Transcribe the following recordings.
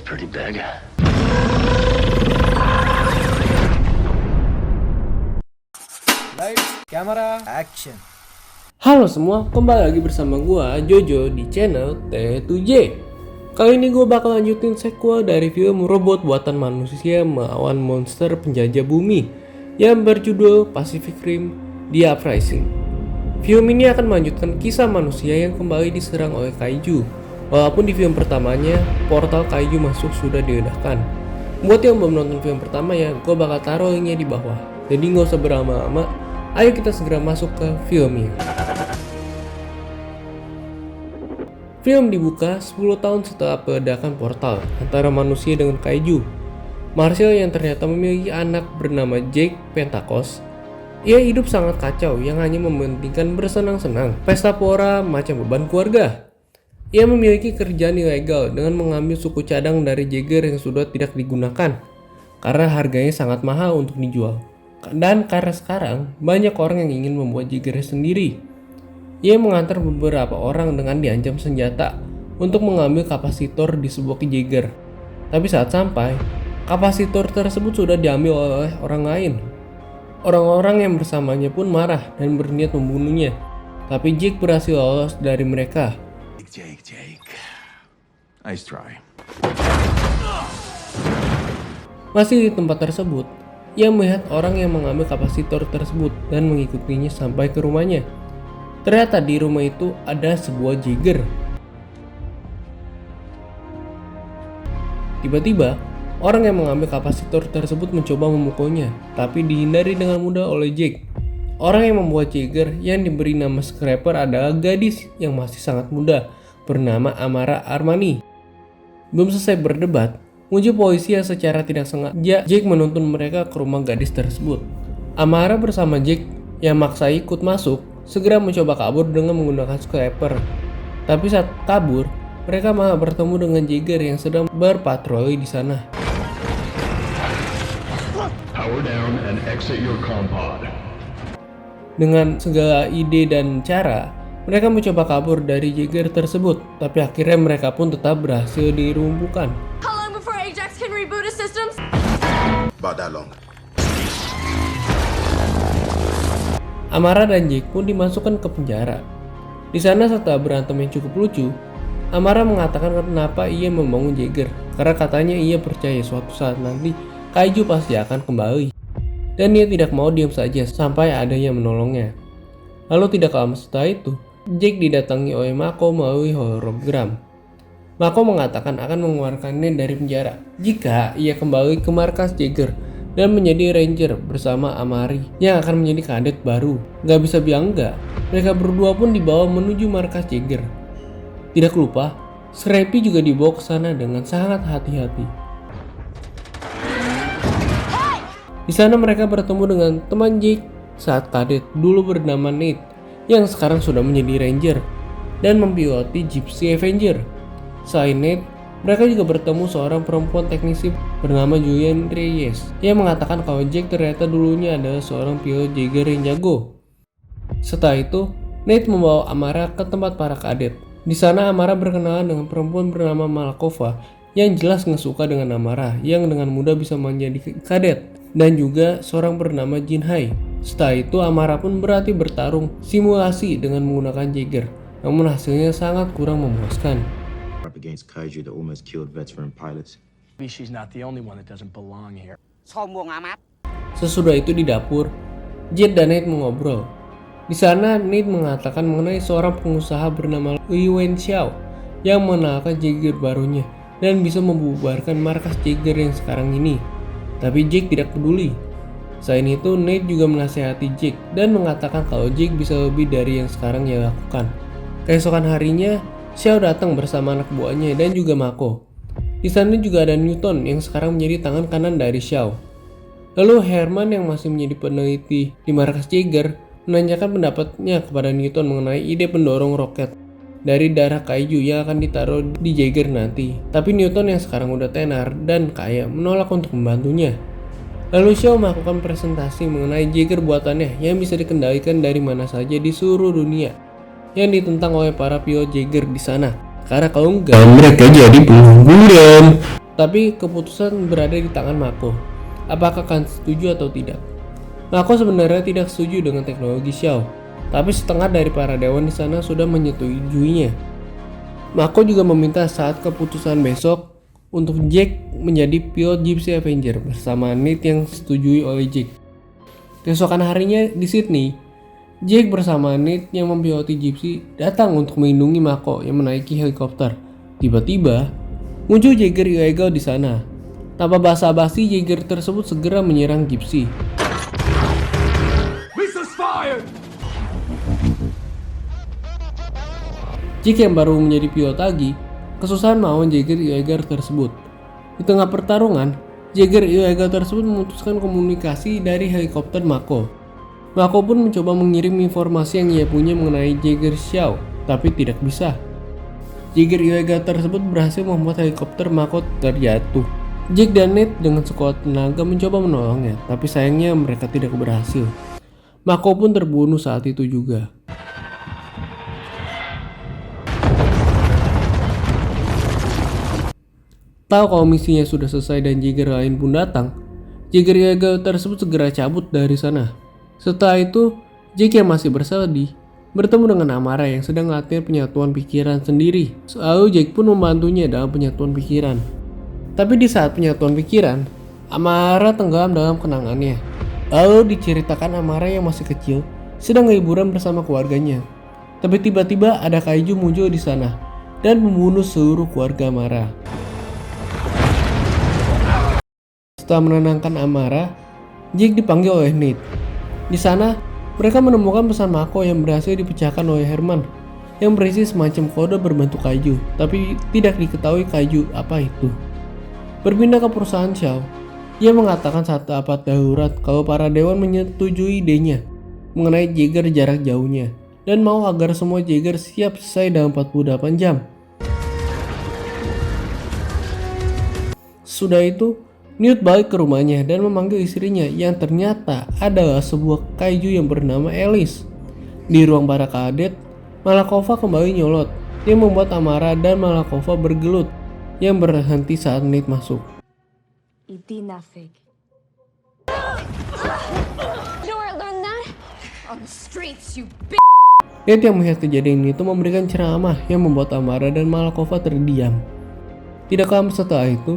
pretty big. Light, camera, action. Halo semua, kembali lagi bersama gua Jojo di channel T7J. Kali ini gua bakal lanjutin sequel dari film robot buatan manusia melawan monster penjajah bumi yang berjudul Pacific Rim: The Uprising. Film ini akan melanjutkan kisah manusia yang kembali diserang oleh kaiju. Walaupun di film pertamanya, portal kaiju masuk sudah diledakkan. Buat yang belum nonton film pertama ya, gue bakal taruh linknya di bawah. Jadi nggak usah berlama-lama, ayo kita segera masuk ke filmnya. Film dibuka 10 tahun setelah peledakan portal antara manusia dengan kaiju. Marshall yang ternyata memiliki anak bernama Jake Pentakos. Ia hidup sangat kacau yang hanya mementingkan bersenang-senang, pesta pora macam beban keluarga. Ia memiliki kerjaan ilegal dengan mengambil suku cadang dari Jaeger yang sudah tidak digunakan karena harganya sangat mahal untuk dijual. Dan karena sekarang banyak orang yang ingin membuat Jaeger sendiri. Ia mengantar beberapa orang dengan diancam senjata untuk mengambil kapasitor di sebuah Jaeger. Tapi saat sampai, kapasitor tersebut sudah diambil oleh orang lain. Orang-orang yang bersamanya pun marah dan berniat membunuhnya. Tapi Jake berhasil lolos dari mereka. Jake. Nice try. Masih di tempat tersebut, ia melihat orang yang mengambil kapasitor tersebut dan mengikutinya sampai ke rumahnya. Ternyata di rumah itu ada sebuah Jaeger. Tiba-tiba, orang yang mengambil kapasitor tersebut mencoba memukulnya, tapi dihindari dengan mudah oleh Jake. Orang yang membuat Jaeger yang diberi nama Scraper adalah gadis yang masih sangat muda, bernama Amara Armani. Belum selesai berdebat, muncul polisi yang secara tidak sengaja Jake menuntun mereka ke rumah gadis tersebut. Amara bersama Jake yang maksa ikut masuk, segera mencoba kabur dengan menggunakan Scraper. Tapi saat kabur, mereka malah bertemu dengan Jaeger yang sedang berpatroli di sana. Power down and exit your compod. Dengan segala ide dan cara, mereka mencoba kabur dari Jaeger tersebut, tapi akhirnya mereka pun tetap berhasil dilumpuhkan. How long before Ajax can reboot his systems? About that long. Amara dan Jake pun dimasukkan ke penjara. Di sana setelah berantem yang cukup lucu, Amara mengatakan kenapa ia membangun Jaeger, karena katanya ia percaya suatu saat nanti kaiju pasti akan kembali. Dan ia tidak mau diam saja sampai ada yang menolongnya. Lalu tidak lama setelah itu, Jake didatangi oleh Mako melalui hologram. Mako mengatakan akan mengeluarkannya dari penjara jika ia kembali ke markas Jaeger dan menjadi ranger bersama Amari yang akan menjadi kadet baru. Gak bisa bilang enggak, mereka berdua pun dibawa menuju markas Jaeger. Tidak lupa, Scrappy juga dibawa ke sana dengan sangat hati-hati. Di sana mereka bertemu dengan teman Jake saat kadet dulu bernama Nate yang sekarang sudah menjadi ranger dan mempiloti Gypsy Avenger. Selain Nate, mereka juga bertemu seorang perempuan teknisi bernama Julian Reyes yang mengatakan kalau Jake ternyata dulunya adalah seorang pilot Jaeger yang jago. Setelah itu, Nate membawa Amara ke tempat para kadet. Di sana Amara berkenalan dengan perempuan bernama Malakova yang jelas nggak suka dengan Amara yang dengan mudah bisa menjadi kadet, dan juga seorang bernama Jinhai. Setelah itu Amara pun berarti bertarung simulasi dengan menggunakan Jaeger, namun hasilnya sangat kurang memuaskan. Up against kaiju that almost killed veteran pilots. Maybe she's not the only one that doesn't belong here. Sombong amat. Sesudah itu di dapur, Jet dan Nate mengobrol. Di sana Nate mengatakan mengenai seorang pengusaha bernama Li Wenxiao yang mengenalkan Jaeger barunya dan bisa membubarkan markas Jaeger yang sekarang ini. Tapi Jake tidak peduli. Selain itu, Nate juga menasihati Jake dan mengatakan kalau Jake bisa lebih dari yang sekarang ia lakukan. Keesokan harinya, Xiao datang bersama anak buahnya dan juga Mako. Di sana juga ada Newton yang sekarang menjadi tangan kanan dari Xiao. Lalu Herman yang masih menjadi peneliti di markas Jaeger menanyakan pendapatnya kepada Newton mengenai ide pendorong roket dari darah kaiju yang akan ditaruh di Jaeger nanti. Tapi Newton yang sekarang udah tenar dan kaya menolak untuk membantunya. Lalu Xiao melakukan presentasi mengenai Jaeger buatannya yang bisa dikendalikan dari mana saja di seluruh dunia, yang ditentang oleh para pilot Jaeger di sana. Karena kalau enggak, mereka jadi pengangguran. Tapi keputusan berada di tangan Mako. Apakah akan setuju atau tidak? Mako sebenarnya tidak setuju dengan teknologi Xiao, tapi setengah dari para dewan di sana sudah menyetujuinya. Mako juga meminta saat keputusan besok untuk Jack menjadi pilot Gypsy Avenger bersama Nate yang disetujui oleh Jack. Keesokan harinya di Sydney, Jack bersama Nate yang mempiloti Gypsy datang untuk melindungi Mako yang menaiki helikopter. Tiba-tiba, muncul Jaeger ilegal di sana. Tanpa basa-basi, Jaeger tersebut segera menyerang Gypsy. Jack yang baru menjadi pilot lagi, kesusahan melawan Jaeger ilegal tersebut. Di tengah pertarungan, Jaeger ilegal tersebut memutuskan komunikasi dari helikopter Mako. Mako pun mencoba mengirim informasi yang ia punya mengenai Jaeger Xiao, tapi tidak bisa. Jaeger ilegal tersebut berhasil membuat helikopter Mako terjatuh. Jack dan Nate dengan sekuat tenaga mencoba menolongnya, tapi sayangnya mereka tidak berhasil. Mako pun terbunuh saat itu juga. Tahu kalau misinya sudah selesai dan Jaeger lain pun datang, Jaeger ilegal tersebut segera cabut dari sana. Setelah itu, Jack yang masih bersedih bertemu dengan Amara yang sedang latihan penyatuan pikiran sendiri. Lalu Jack pun membantunya dalam penyatuan pikiran. Tapi di saat penyatuan pikiran, Amara tenggelam dalam kenangannya. Lalu diceritakan Amara yang masih kecil sedang liburan bersama keluarganya. Tapi tiba-tiba ada kaiju muncul di sana dan membunuh seluruh keluarga Amara. Setelah menenangkan Amara, Jack dipanggil oleh Nate. Di sana, mereka menemukan pesan Mako yang berhasil dipecahkan oleh Herman yang berisi semacam kode berbentuk kaiju, tapi tidak diketahui kaiju apa itu. Berpindah ke perusahaan Xiao, ia mengatakan saat rapat darurat kalau para dewan menyetujui idenya mengenai Jaeger jarak jauhnya dan mau agar semua Jaeger siap selesai dalam 48 jam. Sudah itu, Newt balik ke rumahnya dan memanggil istrinya yang ternyata adalah sebuah kaiju yang bernama Alice. Di ruang para kadet, Malakova kembali nyolot yang membuat Amara dan Malakova bergelut yang berhenti saat Nate masuk. Иди нафиг. You know where I learned that? On the streets, you bitch. Nate yang melihat kejadian itu memberikan ceramah yang membuat Amara dan Malakova terdiam. Tidak lama setelah itu,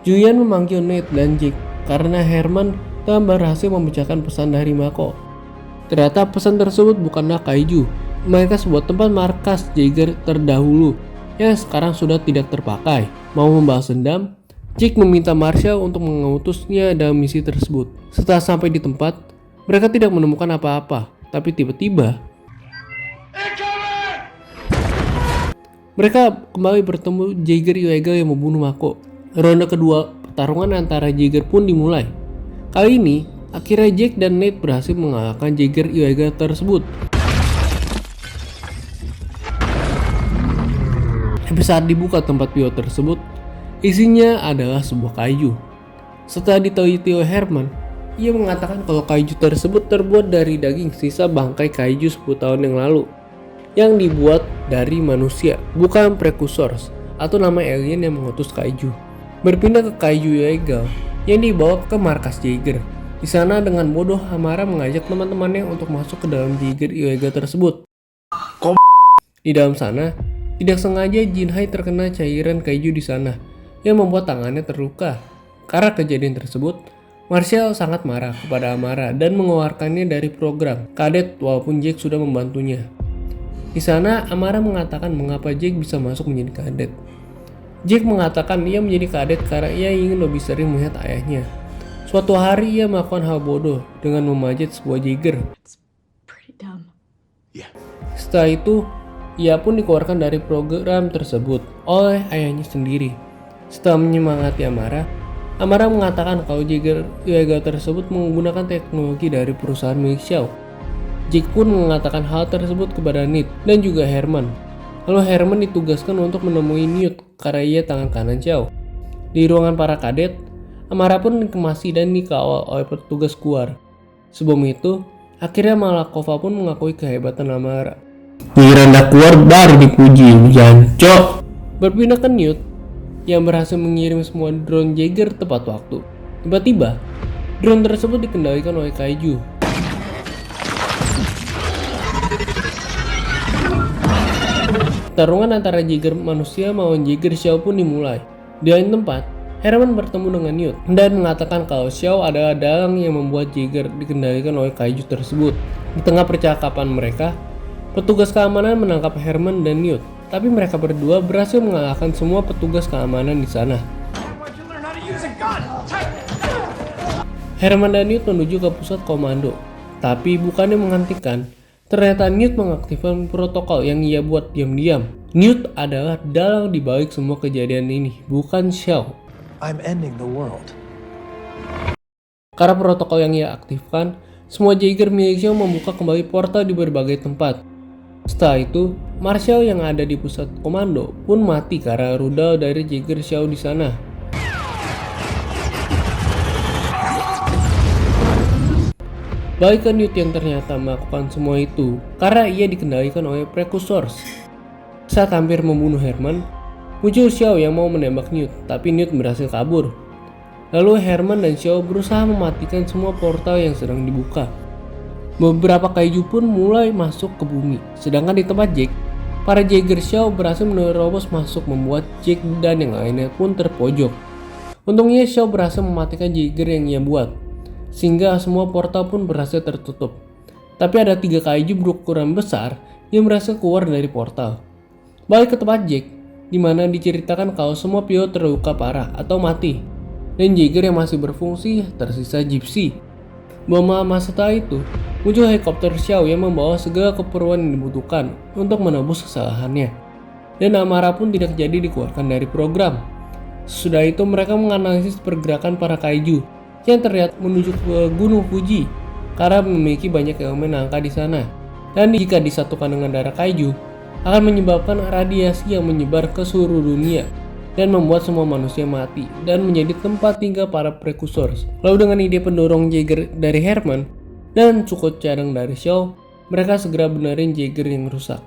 Julian memanggil Nate dan Jack karena Herman telah berhasil memecahkan pesan dari Mako. Ternyata pesan tersebut bukanlah kaiju, mereka sebuah tempat markas Jaeger terdahulu yang sekarang sudah tidak terpakai. Mau membalas dendam, Jack meminta Marshall untuk mengutusnya dalam misi tersebut. Setelah sampai di tempat, mereka tidak menemukan apa-apa, tapi tiba-tiba mereka kembali bertemu Jaeger ilegal yang membunuh Mako. Ronde kedua pertarungan antara Jaeger pun dimulai. Kali ini, akhirnya Jack dan Nate berhasil mengalahkan Jaeger ilegal tersebut. Tapi saat dibuka tempat pilot tersebut, isinya adalah sebuah kaiju. Setelah diteliti oleh Herman, ia mengatakan kalau kaiju tersebut terbuat dari daging sisa bangkai kaiju 10 tahun yang lalu, yang dibuat dari manusia, bukan prekursors atau nama alien yang mengutus kaiju. Berpindah ke kaiju ilegal yang dibawa ke markas Jaeger. Di sana dengan bodoh, Amara mengajak teman-temannya untuk masuk ke dalam Jaeger ilegal tersebut. Di dalam sana, tidak sengaja Jinhai terkena cairan kaiju di sana yang membuat tangannya terluka. Karena kejadian tersebut, Marshall sangat marah kepada Amara dan mengeluarkannya dari program kadet walaupun Jack sudah membantunya. Di sana, Amara mengatakan mengapa Jack bisa masuk menjadi kadet. Jack mengatakan ia menjadi kadet karena ia ingin lebih sering melihat ayahnya. Suatu hari ia melakukan hal bodoh dengan memajat sebuah Jaeger. Pretty dumb. Setelah itu, ia pun dikeluarkan dari program tersebut oleh ayahnya sendiri. Setelah menyemangati Amara, Amara mengatakan kalau Jaeger ilegal tersebut menggunakan teknologi dari perusahaan milik Xiao. Jack pun mengatakan hal tersebut kepada Nate dan juga Herman. Lalu Herman ditugaskan untuk menemui Newt karena ia tangan kanan Xiao. Di ruangan para kadet, Amara pun dikemasi dan dikawal oleh petugas keluar. Sebelum itu, akhirnya Malakova pun mengakui kehebatan Amara. Giliran dah keluar baru dipuji, jancok. Berpindah ke Newt, yang berhasil mengirim semua drone Jaeger tepat waktu. Tiba-tiba, drone tersebut dikendalikan oleh kaiju. Pertarungan antara Jaeger manusia maupun Jaeger Xiao pun dimulai. Di lain tempat, Herman bertemu dengan Newt dan mengatakan kalau Xiao adalah dalang yang membuat Jaeger dikendalikan oleh kaiju tersebut. Di tengah percakapan mereka, petugas keamanan menangkap Herman dan Newt, tapi mereka berdua berhasil mengalahkan semua petugas keamanan di sana. Herman dan Newt menuju ke pusat komando, tapi bukannya menghentikan. Ternyata Newt mengaktifkan protokol yang ia buat diam-diam. Newt adalah dalang di balik semua kejadian ini, bukan Xiao. I'm ending the world. Karena protokol yang ia aktifkan, semua Jaeger milik Xiao membuka kembali portal di berbagai tempat. Setelah itu, Marshall yang ada di pusat komando pun mati karena rudal dari Jaeger Xiao di sana. Balik ke Newt yang ternyata melakukan semua itu karena ia dikendalikan oleh Precursors. Saat hampir membunuh Herman, muncul Xiao yang mau menembak Newt, tapi Newt berhasil kabur. Lalu Herman dan Xiao berusaha mematikan semua portal yang sedang dibuka. Beberapa kaiju pun mulai masuk ke bumi, sedangkan di tempat Jake, para Jaeger Xiao berhasil menerobos masuk membuat Jake dan yang lainnya pun terpojok. Untungnya Xiao berhasil mematikan Jaeger yang ia buat, sehingga semua portal pun berhasil tertutup. Tapi ada 3 kaiju berukuran besar yang berhasil keluar dari portal. Balik ke tempat Jake, di mana diceritakan kalau semua pilot terluka parah atau mati, dan Jaeger yang masih berfungsi tersisa Gypsy. Belum lama setelah itu, muncul helikopter Xiao yang membawa segala keperluan yang dibutuhkan untuk menebus kesalahannya. Dan Amara pun tidak jadi dikeluarkan dari program. Sesudah itu mereka menganalisis pergerakan para kaiju yang terlihat menuju ke Gunung Fuji karena memiliki banyak elemen langka di sana. Dan jika disatukan dengan darah kaiju, akan menyebabkan radiasi yang menyebar ke seluruh dunia dan membuat semua manusia mati dan menjadi tempat tinggal para Precursors. Lalu dengan ide pendorong Jaeger dari Herman dan cukup cadang dari Xiao, mereka segera benerin Jaeger yang rusak.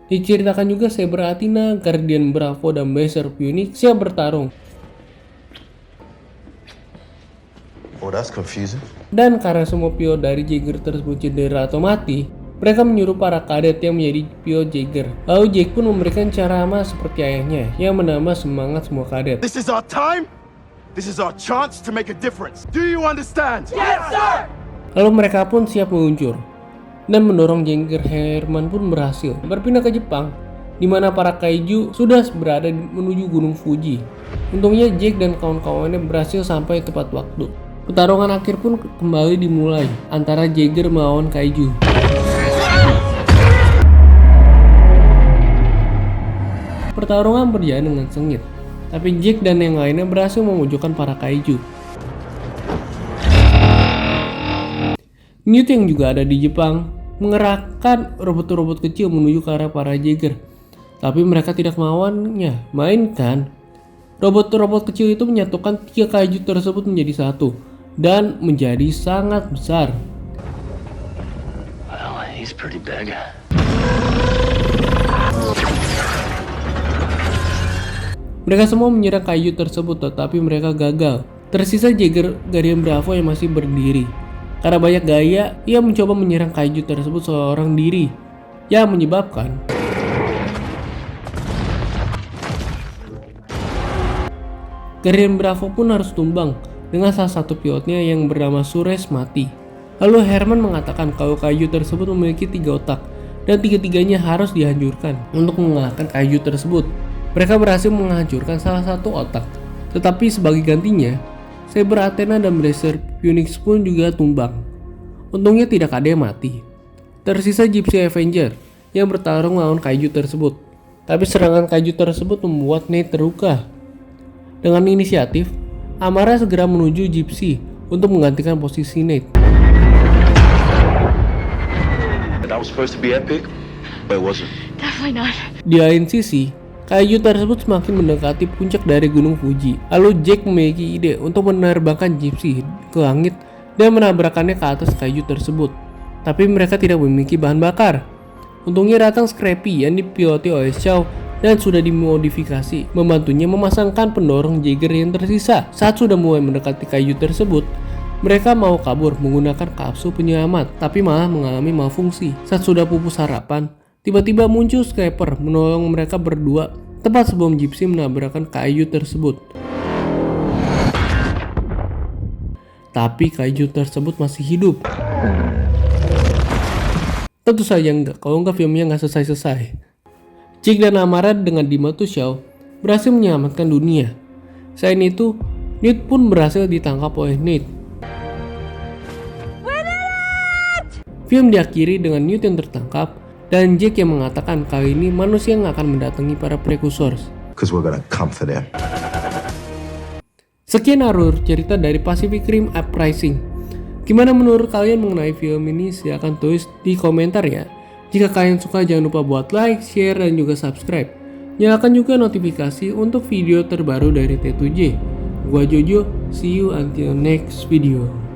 Diceritakan juga Saber Athena, Guardian Bravo, dan Berserk Phoenix siap bertarung. Oh, that's confusing. Dan karena semua pilot dari Jaeger tersebut cedera atau mati, mereka menyuruh para kadet yang menjadi pilot Jaeger. Lalu Jake pun memberikan ceramah seperti ayahnya yang menambah semangat semua kadet. This is our time. This is our chance to make a difference. Do you understand? Yes, sir! Lalu mereka pun siap meluncur. Dan mendorong Jaeger Herman pun berhasil berpindah ke Jepang, di mana para kaiju sudah berada menuju Gunung Fuji. Untungnya Jake dan kawan-kawannya berhasil sampai tepat waktu. Pertarungan akhir pun kembali dimulai antara Jaeger melawan kaiju. Pertarungan berjalan dengan sengit, tapi Jake dan yang lainnya berhasil memojokkan para kaiju. Newt yang juga ada di Jepang mengerahkan robot-robot kecil menuju ke arah para Jaeger, tapi mereka tidak melawannya, mainkan robot-robot kecil itu menyatukan 3 kaiju tersebut menjadi satu dan menjadi sangat besar. Well, he's pretty big. Mereka semua menyerang kaiju tersebut, tetapi mereka gagal. Tersisa Jaeger Guardian Bravo yang masih berdiri. Karena banyak gaya, ia mencoba menyerang kaiju tersebut seorang diri, yang menyebabkan Guardian Bravo pun harus tumbang dengan salah satu pilotnya yang bernama Suresh mati. Lalu Herman mengatakan kalau kaiju tersebut memiliki 3 otak dan 3-tiganya harus dihancurkan untuk mengalahkan kaiju tersebut. Mereka berhasil menghancurkan salah satu otak, tetapi sebagai gantinya, Saber Athena dan Berserk Phoenix pun juga tumbang. Untungnya tidak ada yang mati. Tersisa Gypsy Avenger yang bertarung melawan kaiju tersebut. Tapi serangan kaiju tersebut membuat Nate terluka. Dengan inisiatif, Amara segera menuju Gypsy untuk menggantikan posisi Nate. That was supposed to be epic, but it wasn't. Definitely not. Di lain sisi, kaiju tersebut semakin mendekati puncak dari Gunung Fuji. Lalu Jake memiliki ide untuk menerbangkan Gypsy ke langit dan menabrakkannya ke atas kaiju tersebut. tapi mereka tidak memiliki bahan bakar. Untungnya datang Scrappy yang dipiloti oleh Shaw dan sudah dimodifikasi, membantunya memasangkan pendorong Jaeger yang tersisa. Saat sudah mulai mendekati kayu tersebut, mereka mau kabur menggunakan kapsul penyelamat, tapi malah mengalami malfungsi. Saat sudah pupus harapan, tiba-tiba muncul Scrapper menolong mereka berdua tepat sebelum Gypsy menabrakkan kayu tersebut. Tapi kayu tersebut masih hidup. Tentu saja enggak, kalau enggak filmnya enggak selesai-selesai. Jake dan Amara dengan dibantu Shaw berhasil menyelamatkan dunia. Selain itu, Newt pun berhasil ditangkap oleh Nate. Film diakhiri dengan Newt yang tertangkap dan Jake yang mengatakan kali ini manusia yang akan mendatangi para Precursors. Because we're gonna come for them. Sekian alur cerita dari Pacific Rim Uprising. Gimana menurut kalian mengenai film ini? Silahkan tulis di komentar ya. Jika kalian suka jangan lupa buat like, share, dan juga subscribe. Nyalakan juga notifikasi untuk video terbaru dari T2J. Gua Jojo, see you until next video.